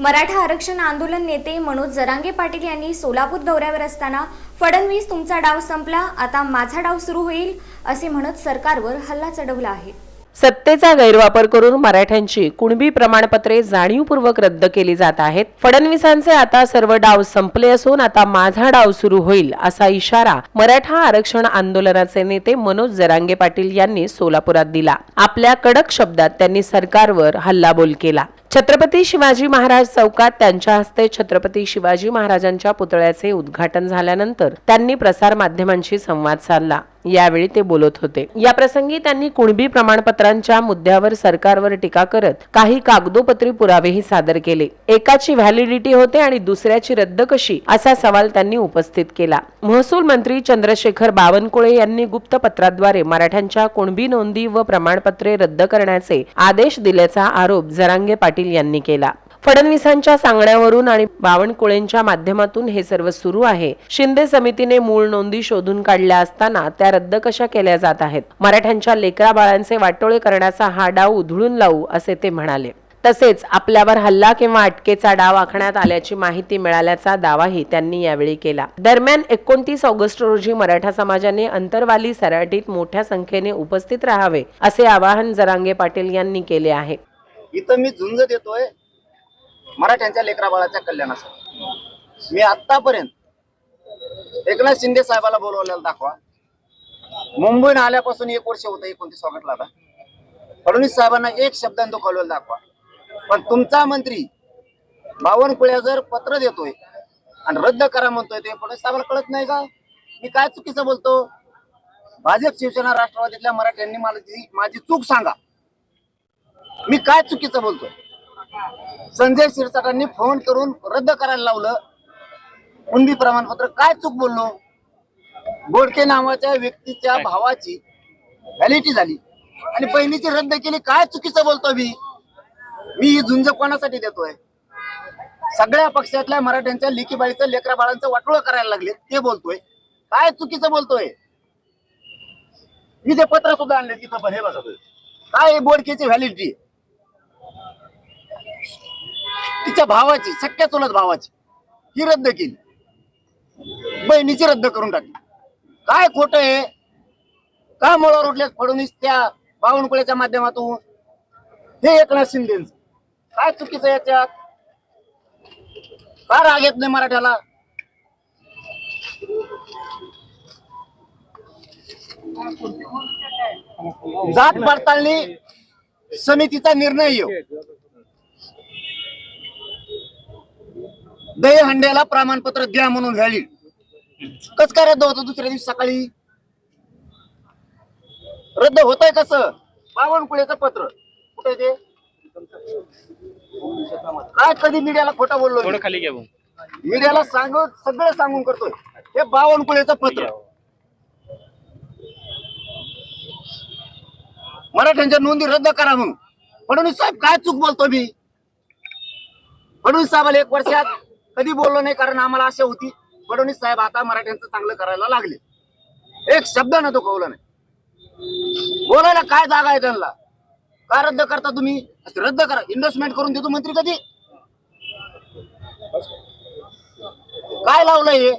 मराठा आरक्षण आंदोलन नेते मनोज जरांगे पाटील यांनी सोलापूर दौऱ्यावर असताना फडणवीस तुमचा डाव संपला, आता माझा डाव सुरू होईल असे म्हणत सरकारवर हल्ला चढवला आहे। सत्तेचा गैरवापर करून मराठ्यांची कुणबी प्रमाणपत्रे जाणीवपूर्वक रद्द केली जात आहेत। फडणवीसांचे आता सर्व डाव संपले असून आता माझा डाव सुरू होईल असा इशारा मराठा आरक्षण आंदोलनाचे नेते मनोज जरांगे पाटील यांनी सोलापुरात दिला। आपल्या कडक शब्दात त्यांनी सरकारवर हल्लाबोल केला। छत्रपती शिवाजी महाराज चौकात त्यांच्या हस्ते छत्रपती शिवाजी महाराजांच्या पुतळ्याचे उद्घाटन झाल्यानंतर त्यांनी प्रसार माध्यमांशी संवाद साधला। यावेळी ते बोलत होते। या प्रसंगी त्यांनी कुणबी प्रमाणपत्रांच्या मुद्द्यावर सरकारवर टीका करत काही कागदोपत्री पुरावेही सादर केले। एकाची व्हॅलिडिटी होते आणि दुसऱ्याची रद्द कशी असा सवाल त्यांनी उपस्थित केला। महसूल मंत्री चंद्रशेखर बावनकुळे यांनी गुप्त पत्राद्वारे मराठ्यांच्या कुणबी नोंदी व प्रमाणपत्रे रद्द करण्याचे आदेश दिल्याचा आरोप जरांगे पाटील यांनी केला। फडणवीसांच्या सांगण्यावरून आणि बावनकुळेंच्या माध्यमातून हे सर्व सुरू आहे। शिंदे समितीने मूळ नोंदी शोधून काढल्या असताना त्या रद्द कशा केल्या जात आहेत? मराठ्यांच्या लेकरा बाळांचे वाटोळे करण्याचा हा डाव उधळून लावू असे ते म्हणाले। तसेच आपल्यावर हल्ला किंवा अटकेचा डाव आखण्यात आल्याची माहिती मिळाल्याचा दावाही त्यांनी यावेळी केला। दरम्यान 29 ऑगस्ट रोजी मराठा समाजाने अंतरवाली सराटीत मोठ्या संख्येने उपस्थित राहावे असे आवाहन जरांगे पाटील यांनी केले आहे। इथं मी झुंज देतोय मराठ्यांच्या लेकरा बाळाच्या कल्याणासाठी। मी आतापर्यंत एकनाथ शिंदे साहेबाला बोलवलेला दाखवा। मुंबईने आल्यापासून 1 वर्ष होतं 29 ऑगस्टला आता फडणवीस साहेबांना एक शब्दाने दुखावलेला दाखवा। पण तुमचा मंत्री बावनकुळे जर पत्र देतोय आणि रद्द करा म्हणतोय ते फडणवीस साहेबाला कळत नाही का? मी काय चुकीचं बोलतो? भाजप शिवसेना राष्ट्रवादीतल्या मराठ्यांनी माझी चूक सांगा, मी काय चुकीचं बोलतोय? संजय शिरसाटांनी फोन करून रद्द करायला लावलं कुणबी प्रमाणपत्र, काय चूक बोललो? बोडके नावाच्या व्यक्तीच्या भावाची व्हॅलिडिटी झाली आणि बहिणीची रद्द केली, काय चुकीचं बोलतोय? मी ही झुंज कोणासाठी देतोय? सगळ्या पक्षातल्या मराठ्यांच्या लेकीबाळीचं लेकरा बाळांचं वाटोळं करायला लागले ते बोलतोय, काय चुकीचं बोलतोय? मी ते पत्र सुद्धा आणले तिथं, पण हे बघा काय बोडकेची व्हॅलिडिटी तिच्या भावाची, सख्या चुलत भावाची ही रद्द केली, बहिणीची रद्द करून टाकली, काय खोटं आहे? का मुळावर उठले फडणवीस त्या बावनकुळेच्या माध्यमातून? हे एकनाथ शिंदेच काय चुकीचं याच्यात? का राग येत नाही मराठ्याला? जात पडताळणी समितीचा निर्णय येऊ, दहीहंड्याला प्रमाणपत्र द्या म्हणून व्हॅलिड कस काय रद्द होतं? दुसऱ्या दिवशी सकाळी रद्द होतंय कसं? बावनकुळेचं पत्र कुठे ते? काय कधी मीडियाला खोटं बोललो? मीडियाला सगळं सांगून करतोय हे बावनकुळेचं पत्र। मराठ्यांच्या नोंदी रद्द करा म्हणून फडणवीस साहेब काय चूक बोलतो? मी फडणवीस साहेबाला 1 वर्षात कधी बोललो नाही, कारण आम्हाला आशा होती फडणवीस साहेब आता मराठ्यांचं चांगलं करायला लागले। एक शब्द न दुखवलं नाही, बोलायला काय जागा आहे त्यांना? का रद्द करता तुम्ही? रद्द करा, इन्व्हेस्टमेंट करून देतो मंत्री कधी? काय लावलंय हे?